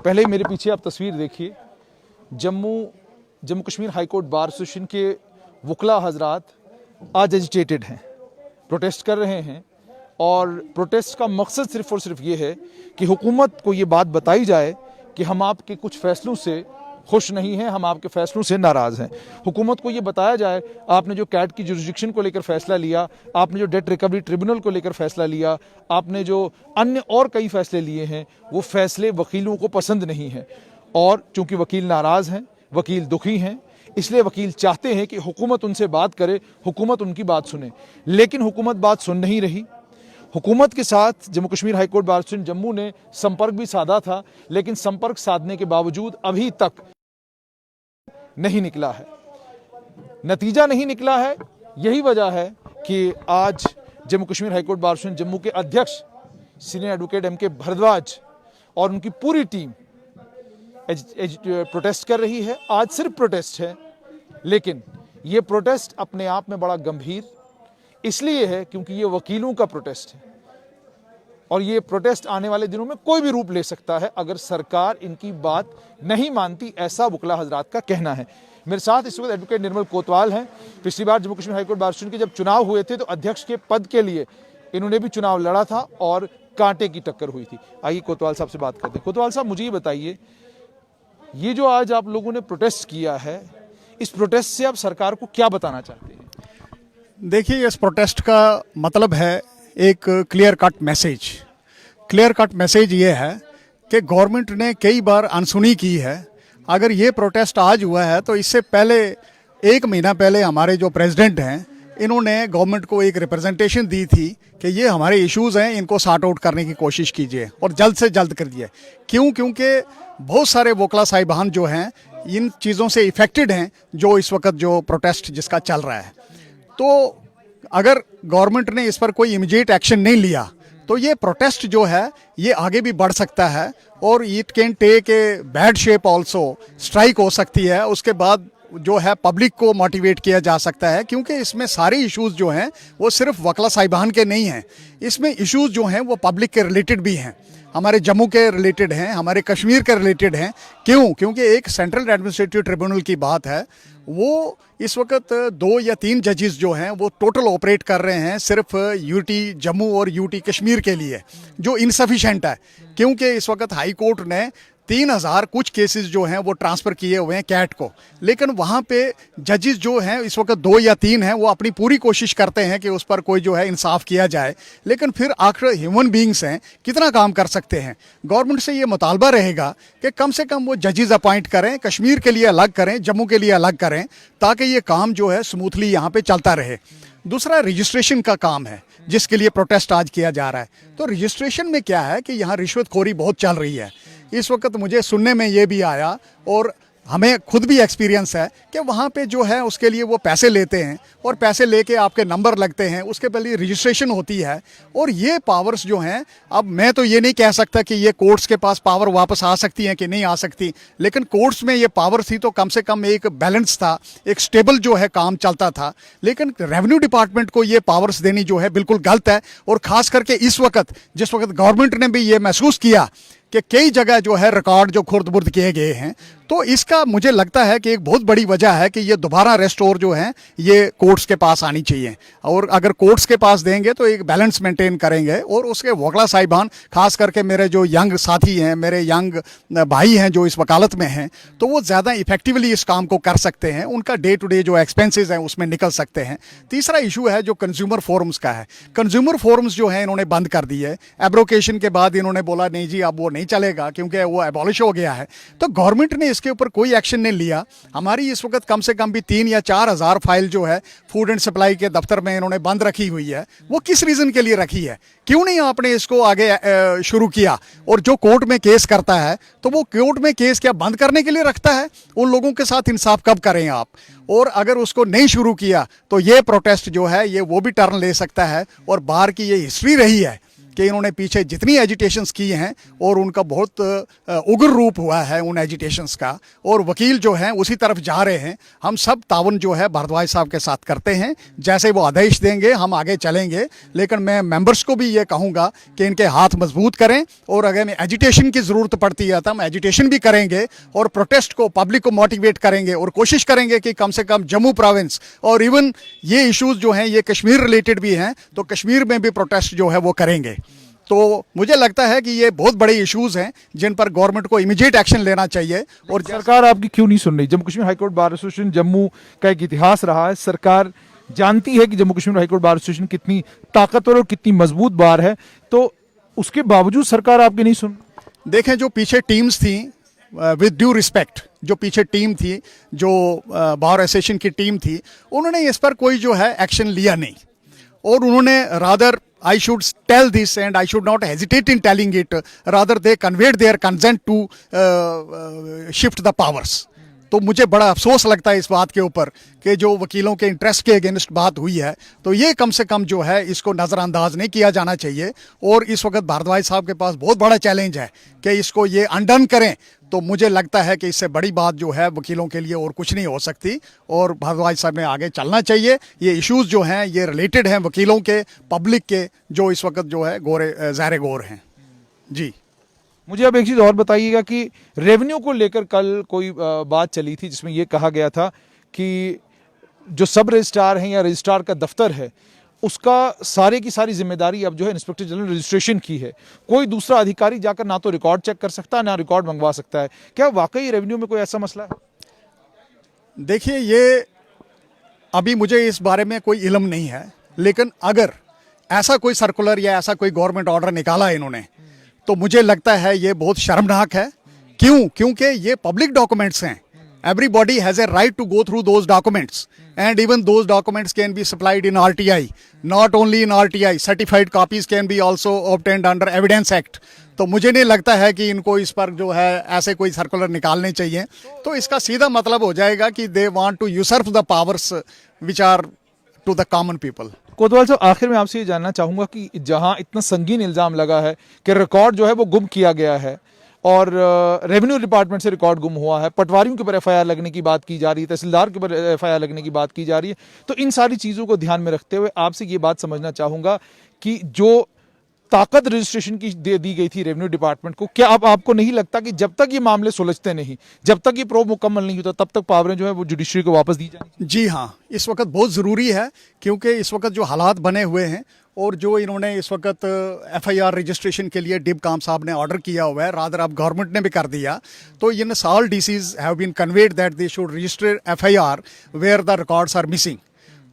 पहले ही मेरे पीछे आप तस्वीर देखिए, Jammu Kashmir high court bar association के वकला हजरात आज एजिटेटेड हैं, प्रोटेस्ट कर रहे हैं। और प्रोटेस्ट का मकसद सिर्फ़ और सिर्फ ये है कि हुकूमत को ये बात बताई जाए कि हम आपके कुछ फ़ैसलों से खुश नहीं हैं, हम आपके फ़ैसलों से नाराज़ हैं। हुकूमत को ये बताया जाए, आपने जो कैट की जुरिस्डिक्शन को लेकर फ़ैसला लिया, आपने जो डेट रिकवरी ट्रिब्यूनल को लेकर फ़ैसला लिया, आपने जो अन्य और कई फ़ैसले लिए हैं, वो फ़ैसले वकीलों को पसंद नहीं हैं। और चूँकि वकील नाराज़ हैं, वकील दुखी हैं, इसलिए वकील चाहते हैं कि हुकूमत उनसे बात करे, हुकूमत उनकी बात सुने। लेकिन हुकूमत बात सुन नहीं रही। हुकूमत के साथ Jammu Kashmir high court bar association Jammu ने संपर्क भी साधा था, लेकिन संपर्क साधने के बावजूद अभी तक नहीं निकला है, नतीजा नहीं निकला है। यही वजह है कि आज Jammu Kashmir high court bar association Jammu के अध्यक्ष सीनियर एडवोकेट MK भारद्वाज और उनकी पूरी टीम प्रोटेस्ट कर रही है। आज सिर्फ प्रोटेस्ट है, लेकिन ये प्रोटेस्ट अपने आप में बड़ा गंभीर इसलिए है क्योंकि ये वकीलों का प्रोटेस्ट है और ये प्रोटेस्ट आने वाले दिनों में कोई भी रूप ले सकता है अगर सरकार इनकी बात नहीं मानती, ऐसा वकला हजरात का कहना है। मेरे साथ इस वक्त एडवोकेट निर्मल कोतवाल हैं। पिछली बार Jammu Kashmir high court bar association के जब चुनाव हुए थे तो अध्यक्ष के पद के लिए इन्होंने भी चुनाव लड़ा था और कांटे की टक्कर हुई थी। आइए कोतवाल साहब से बात करते हैं। कोतवाल साहब, मुझे ये बताइए, ये जो आज आप लोगों ने प्रोटेस्ट किया है, इस प्रोटेस्ट से आप सरकार को क्या बताना चाहते हैं? देखिए, इस प्रोटेस्ट का मतलब है एक clear cut message. Clear cut message ये है कि गवर्नमेंट ने कई बार अनसुनी की है। अगर ये प्रोटेस्ट आज हुआ है तो इससे पहले 1 महीना पहले हमारे जो प्रेसिडेंट हैं, इन्होंने गवर्नमेंट को एक रिप्रेजेंटेशन दी थी कि ये हमारे इश्यूज़ हैं, इनको सॉर्ट आउट करने की कोशिश कीजिए और जल्द से जल्द कर दिए। क्योंकि बहुत सारे वकला साहिबान जो हैं इन चीज़ों से इफ़ेक्टेड हैं, जो इस वक्त जो प्रोटेस्ट जिसका चल रहा है। तो अगर गवर्नमेंट ने इस पर कोई इमीडिएट एक्शन नहीं लिया तो ये प्रोटेस्ट जो है ये आगे भी बढ़ सकता है और it can take a bad shape also. Strike हो सकती है, उसके बाद जो है पब्लिक को मोटिवेट किया जा सकता है, क्योंकि इसमें सारे इश्यूज जो हैं वो सिर्फ वकला साहिबान के नहीं हैं। इसमें इश्यूज जो हैं वो पब्लिक के रिलेटेड भी हैं, हमारे जम्मू के रिलेटेड हैं, हमारे कश्मीर के रिलेटेड हैं। क्योंकि एक सेंट्रल एडमिनिस्ट्रेटिव ट्रिब्यूनल की बात है, वो इस वक्त 2 या 3 जजेस जो हैं वो टोटल ऑपरेट कर रहे हैं सिर्फ यूटी जम्मू और यूटी कश्मीर के लिए, जो इनसफिशेंट है। क्योंकि इस वक्त हाई कोर्ट ने 3000 कुछ केसेस जो हैं वो ट्रांसफ़र किए हुए हैं कैट को, लेकिन वहाँ पे जजेस जो हैं इस वक्त 2 या 3 हैं, वो अपनी पूरी कोशिश करते हैं कि उस पर कोई जो है इंसाफ किया जाए, लेकिन फिर आखिर ह्यूमन बींग्स हैं, कितना काम कर सकते हैं। गवर्नमेंट से ये मुतालबा रहेगा कि कम से कम वो जजेस अपॉइंट करें, कश्मीर के लिए अलग करें, जम्मू के लिए अलग करें, ताकि ये काम जो है स्मूथली यहाँ पर चलता रहे। दूसरा रजिस्ट्रेशन का काम है जिसके लिए प्रोटेस्ट आज किया जा रहा है। तो रजिस्ट्रेशन में क्या है कि यहाँ रिश्वतखोरी बहुत चल रही है। इस वक्त मुझे सुनने में ये भी आया और हमें खुद भी एक्सपीरियंस है कि वहाँ पे जो है उसके लिए वो पैसे लेते हैं और पैसे लेके आपके नंबर लगते हैं, उसके पहले रजिस्ट्रेशन होती है। और ये पावर्स जो हैं, अब मैं तो ये नहीं कह सकता कि ये कोर्ट्स के पास पावर वापस आ सकती हैं कि नहीं आ सकती, लेकिन कोर्ट्स में ये पावर थी तो कम से कम एक बैलेंस था, एक स्टेबल जो है काम चलता था। लेकिन रेवेन्यू डिपार्टमेंट को ये पावर्स देनी जो है बिल्कुल गलत है। और ख़ास करके इस वक्त जिस वक्त गवर्नमेंट ने भी ये महसूस किया कि कई जगह जो है रिकॉर्ड जो खुर्द-बुर्द किए गए हैं, तो इसका मुझे लगता है कि एक बहुत बड़ी वजह है कि ये दोबारा रेस्टोर जो है ये कोर्ट्स के पास आनी चाहिए। और अगर कोर्ट्स के पास देंगे तो एक बैलेंस मेंटेन करेंगे और उसके वकला साहिबान, खास करके मेरे जो यंग साथी हैं, मेरे यंग भाई हैं जो इस वकालत में हैं, तो वो ज़्यादा इफेक्टिवली इस काम को कर सकते हैं, उनका डे टू डे जो एक्सपेंसेस हैं उसमें निकल सकते हैं। तीसरा इशू है जो कंज्यूमर फोरम्स का है। कंज्यूमर फोरम्स जो है इन्होंने बंद कर दिए। एब्रोकेशन के बाद इन्होंने बोला नहीं जी अब वो नहीं चलेगा क्योंकि वो एबॉलिश हो गया है। तो गवर्नमेंट ने इसके ऊपर कोई एक्शन नहीं लिया। हमारी इस वक्त कम से कम भी 3 या 4 हज़ार फाइल जो है फूड एंड सप्लाई के दफ्तर में इन्होंने बंद रखी हुई है। वो किस रीज़न के लिए रखी है? क्यों नहीं आपने इसको आगे शुरू किया? और जो कोर्ट में केस करता है तो वो कोर्ट में केस क्या बंद करने के लिए रखता है? उन लोगों के साथ इंसाफ कब करें आप? और अगर उसको नहीं शुरू किया तो ये प्रोटेस्ट जो है ये वो भी टर्न ले सकता है। और बाहर की ये हिस्ट्री रही है कि इन्होंने पीछे जितनी एजिटेशंस की हैं और उनका बहुत उग्र रूप हुआ है उन एजिटेशंस का, और वकील जो हैं उसी तरफ जा रहे हैं। हम सब तावन जो है भारद्वाज साहब के साथ करते हैं, जैसे वो आदेश देंगे हम आगे चलेंगे। लेकिन मैं मेंबर्स को भी ये कहूँगा कि इनके हाथ मजबूत करें, और अगर एजिटेशन की ज़रूरत पड़ती है तो हम एजिटेशन भी करेंगे और प्रोटेस्ट को, पब्लिक को मोटिवेट करेंगे और कोशिश करेंगे कि कम से कम जम्मू प्रोविंस और इवन ये इश्यूज़ जो हैं ये कश्मीर रिलेटेड भी हैं, तो कश्मीर में भी प्रोटेस्ट जो है वो करेंगे। तो मुझे लगता है कि ये बहुत बड़े इश्यूज़ हैं जिन पर गवर्नमेंट को इमीडिएट एक्शन लेना चाहिए। और सरकार आपकी क्यों नहीं सुन रही? Jammu Kashmir high court bar association Jammu का एक इतिहास रहा है। सरकार जानती है कि Jammu Kashmir high court bar association कितनी ताकतवर और कितनी मजबूत बार है, तो उसके बावजूद सरकार आपकी नहीं सुन। देखें, जो पीछे टीम्स थी, विद ड्यू रिस्पेक्ट, जो पीछे टीम थी, जो बार एसोसिएशन की टीम थी, उन्होंने इस पर कोई जो है एक्शन लिया नहीं। और उन्होंने rather, I should tell this and I should not hesitate in telling it, rather they conveyed their consent to shift the powers. तो मुझे बड़ा अफसोस लगता है इस बात के ऊपर कि जो वकीलों के इंटरेस्ट के अगेंस्ट बात हुई है, तो ये कम से कम जो है इसको नज़रअंदाज नहीं किया जाना चाहिए। और इस वक्त भारद्वाज साहब के पास बहुत बड़ा चैलेंज है कि इसको ये अनडन करें। तो मुझे लगता है कि इससे बड़ी बात जो है वकीलों के लिए और कुछ नहीं हो सकती, और भारद्वाज साहब ने आगे चलना चाहिए। ये इश्यूज़ जो हैं ये रिलेटेड हैं वकीलों के, पब्लिक के, जो इस वक्त जो है ज़ाहिर गौर हैं। जी, मुझे अब एक चीज़ और बताइएगा कि रेवेन्यू को लेकर कल कोई बात चली थी जिसमें यह कहा गया था कि जो सब रजिस्ट्रार हैं या रजिस्ट्रार का दफ्तर है उसका सारे की सारी जिम्मेदारी अब जो है इंस्पेक्टर जनरल रजिस्ट्रेशन की है। कोई दूसरा अधिकारी जाकर ना तो रिकॉर्ड चेक कर सकता है ना रिकॉर्ड मंगवा सकता है। क्या वाकई रेवेन्यू में कोई ऐसा मसला है? देखिए, ये अभी मुझे इस बारे में कोई इल्म नहीं है, लेकिन अगर ऐसा कोई सर्कुलर या ऐसा कोई गवर्नमेंट ऑर्डर निकाला इन्होंने तो मुझे लगता है ये बहुत शर्मनाक है। क्यों? क्योंकि ये पब्लिक डॉक्यूमेंट्स हैं। Everybody has a right to go through those documents, and even those documents can be supplied in RTI. Not only in RTI, certified copies can be also obtained under Evidence Act. तो मुझे नहीं लगता है कि इनको इस पर जो है ऐसे कोई सर्कुलर निकालने चाहिए। तो इसका सीधा मतलब हो जाएगा कि they want to usurp the powers which are to the common people. कोतवाल साहब, आखिर में आपसे ये जानना चाहूंगा कि जहां इतना संगीन इल्जाम लगा है कि रिकॉर्ड जो है वो गुम किया गया है और रेवेन्यू डिपार्टमेंट से रिकॉर्ड गुम हुआ है, पटवारियों के ऊपर एफआईआर लगने की बात की जा रही है, तहसीलदार के ऊपर एफआईआर लगने की बात की जा रही है, तो इन सारी चीज़ों को ध्यान में रखते हुए आपसे ये बात समझना चाहूँगा कि जो ताकत रजिस्ट्रेशन की दे दी गई थी रेवेन्यू डिपार्टमेंट को, क्या अब आपको नहीं लगता कि जब तक ये मामले सुलझते नहीं, जब तक ये प्रोब मुकम्मल नहीं होता, तब तक पावरें जो है वो जुडिशरी को वापस दी जाएंगी? जी हाँ, इस वक्त बहुत ज़रूरी है, क्योंकि इस वक्त जो हालात बने हुए हैं और जो इन्होंने इस वक्त एफआईआर रजिस्ट्रेशन के लिए डिब काम साहब ने ऑर्डर किया हुआ है, रादर अब गवर्नमेंट ने भी कर दिया, तो in all DCs have been conveyed that they should register FIR where the records are missing.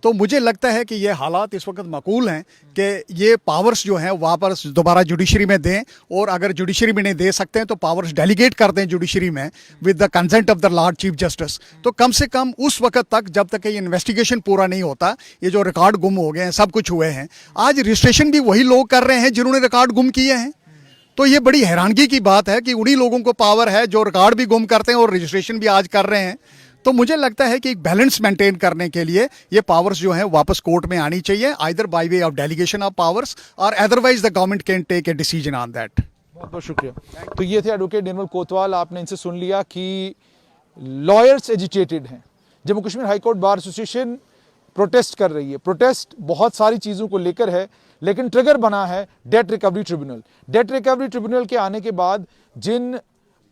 तो मुझे लगता है कि ये हालात इस वक्त माकूल हैं कि ये पावर्स जो हैं वापस दोबारा जुडिशरी में दें, और अगर जुडिशरी में नहीं दे सकते हैं तो पावर्स डेलीगेट कर दें जुडिशरी में with the consent of the Lord chief justice. तो कम से कम उस वक्त तक जब तक ये इन्वेस्टिगेशन पूरा नहीं होता, ये जो रिकॉर्ड गुम हो गए हैं, सब कुछ हुए हैं, आज रजिस्ट्रेशन भी वही लोग कर रहे हैं जिन्होंने रिकॉर्ड गुम किए हैं। तो ये बड़ी हैरानगी की बात है कि उन्हीं लोगों को पावर है जो रिकॉर्ड भी गुम करते हैं और रजिस्ट्रेशन भी आज कर रहे हैं। तो मुझे लगता है कि एक बैलेंस मेंटेन करने के लिए ये पावर्स जो है वापस कोर्ट में आनी चाहिए, either by way of delegation of powers और otherwise the government can take a decision on that. बहुत बहुत शुक्रिया। तो ये थे एडवोकेट निर्मल कोतवाल। आपने इनसे सुन लिया कि लॉयर्स एजिटेटेड हैं। Jammu Kashmir high court bar association protest कर रही है। प्रोटेस्ट बहुत सारी चीज़ों को लेकर है, लेकिन ट्रिगर बना है date recovery tribunal. Date recovery tribunal के आने के बाद जिन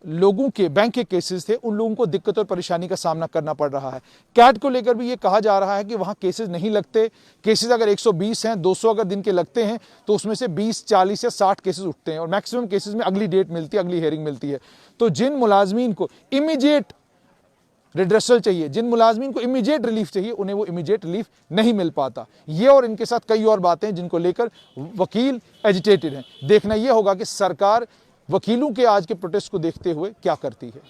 लोगों के बैंक के केसेस थे, उन लोगों को दिक्कत और परेशानी का सामना करना पड़ रहा है। कैट को लेकर भी ये कहा जा रहा है कि वहाँ केसेस नहीं लगते। केसेस अगर 120 हैं, 200 अगर दिन के लगते हैं तो उसमें से 20, 40 या 60 केसेस उठते हैं और मैक्सिमम केसेस में अगली डेट मिलती है, अगली हेयरिंग मिलती है। तो जिन मुलाजमीन को इमीडिएट रिड्रेसल चाहिए, जिन मुलाजमीन को इमीडिएट रिलीफ चाहिए, उन्हें वो इमीडिएट रिलीफ नहीं मिल पाता। ये और इनके साथ कई और बातें हैं जिनको लेकर वकील एजिटेटेड हैं। देखना यह होगा कि सरकार वकीलों के आज के प्रोटेस्ट को देखते हुए क्या करती है।